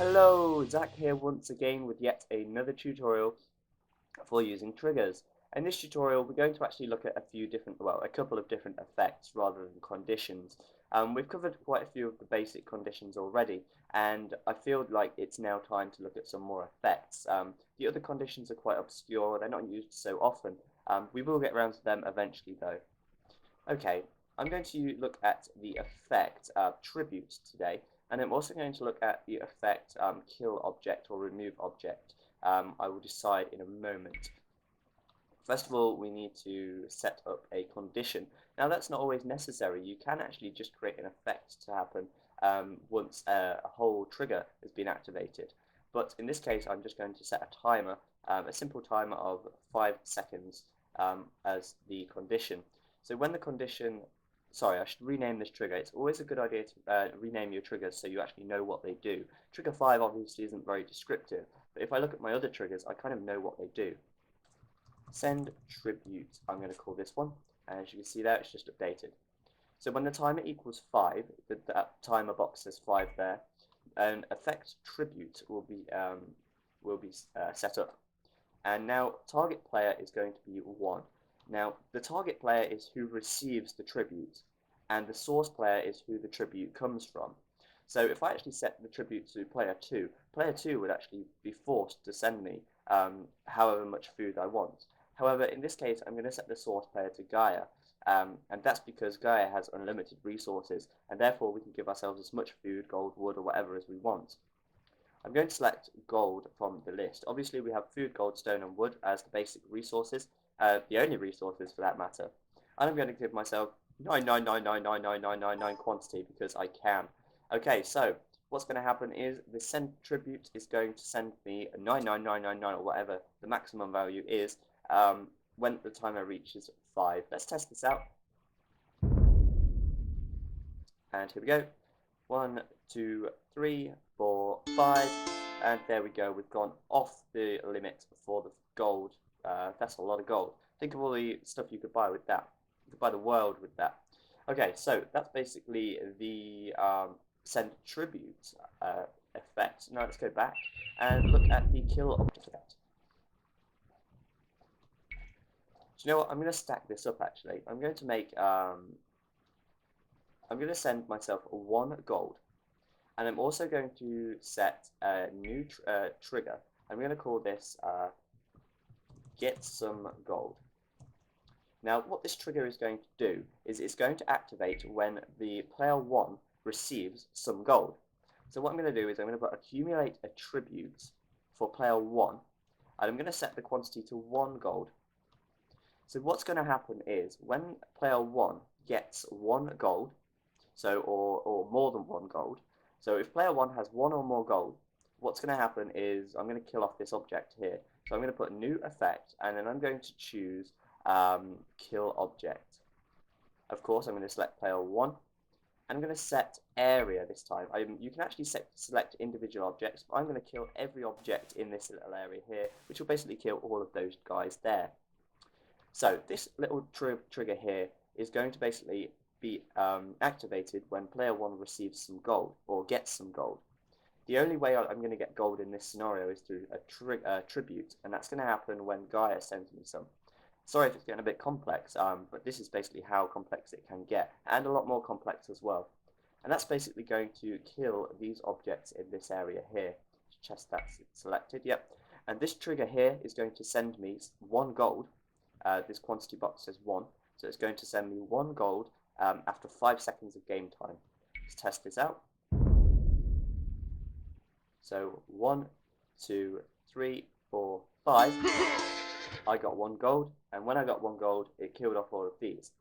Hello, Zach here once again with yet another tutorial for using triggers. In this tutorial, we're going to actually look at a couple of different effects rather than conditions. We've covered quite a few of the basic conditions already, and I feel like it's now time to look at some more effects. The other conditions are quite obscure, they're not used so often. We will get around to them eventually though. Okay, I'm going to look at the effect tribute today, and I'm also going to look at the effect kill object or remove object. I will decide in a moment. First of all, we need to set up a condition. Now, that's not always necessary. You can actually just create an effect to happen once a whole trigger has been activated. But in this case, I'm just going to set a timer, a simple timer of 5 seconds as the condition. So when the condition, sorry, I should rename this trigger. It's always a good idea to rename your triggers so you actually know what they do. Trigger 5 obviously isn't very descriptive, but if I look at my other triggers, I kind of know what they do. Send tribute, I'm going to call this one, and as you can see there, it's just updated. So when the timer equals 5, that timer box says 5 there, an effect tribute will be set up. And now target player is going to be 1. Now the target player is who receives the tribute, and the source player is who the tribute comes from. So if I actually set the tribute to player 2 would actually be forced to send me however much food I want. However, in this case, I'm going to set the source player to Gaia, and that's because Gaia has unlimited resources, and therefore we can give ourselves as much food, gold, wood, or whatever as we want. I'm going to select gold from the list. Obviously, we have food, gold, stone, and wood as the basic resources, the only resources for that matter. And I'm going to give myself 999999999 quantity because I can. Okay, so what's going to happen is the send tribute is going to send me 99999 or whatever the maximum value is when the timer reaches 5. Let's test this out. And here we go. 1, 2, 3, 4, 5, and there we go. We've gone off the limit for the gold. That's a lot of gold. Think of all the stuff you could buy with that. You could buy the world with that. Okay, so that's basically the send tribute effect. Now let's go back and look at the kill object effect. Do you know what? I'm going to stack this up actually. I'm going to make I'm going to send myself 1 gold, and I'm also going to set a new trigger. I'm going to call this get some gold. Now what this trigger is going to do is it's going to activate when the player 1 receives some gold. So what I'm going to do is I'm going to put accumulate attributes for player 1, and I'm going to set the quantity to 1 gold. So what's going to happen is when player 1 gets 1 gold, so or more than 1 gold, so if player 1 has 1 or more gold, what's going to happen is I'm going to kill off this object here. So I'm going to put new effect, and then I'm going to choose kill object. Of course, I'm going to select player 1. I'm going to set area this time. You can actually select individual objects, but I'm going to kill every object in this little area here, which will basically kill all of those guys there. So this little trigger here is going to basically be activated when player 1 receives some gold or gets some gold. The only way I'm going to get gold in this scenario is through a tribute, and that's going to happen when Gaia sends me some. Sorry if it's getting a bit complex, but this is basically how complex it can get, and a lot more complex as well. And that's basically going to kill these objects in this area here. Chest that's selected, yep. And this trigger here is going to send me 1 gold. This quantity box says 1, so it's going to send me 1 gold after 5 seconds of game time. Let's test this out. So 1, 2, 3, 4, 5. I got 1 gold, and when I got 1 gold, it killed off all of these.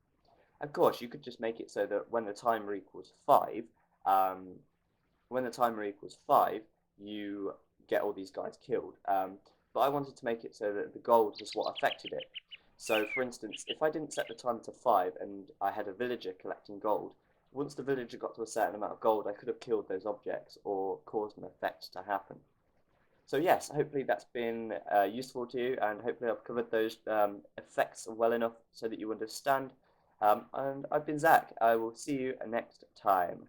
Of course, you could just make it so that when the timer equals 5, you get all these guys killed. But I wanted to make it so that the gold was what affected it. So, for instance, if I didn't set the timer to 5 and I had a villager collecting gold, once the villager got to a certain amount of gold, I could have killed those objects or caused an effect to happen. So yes, hopefully that's been useful to you, and hopefully I've covered those effects well enough so that you understand. And I've been Zach. I will see you next time.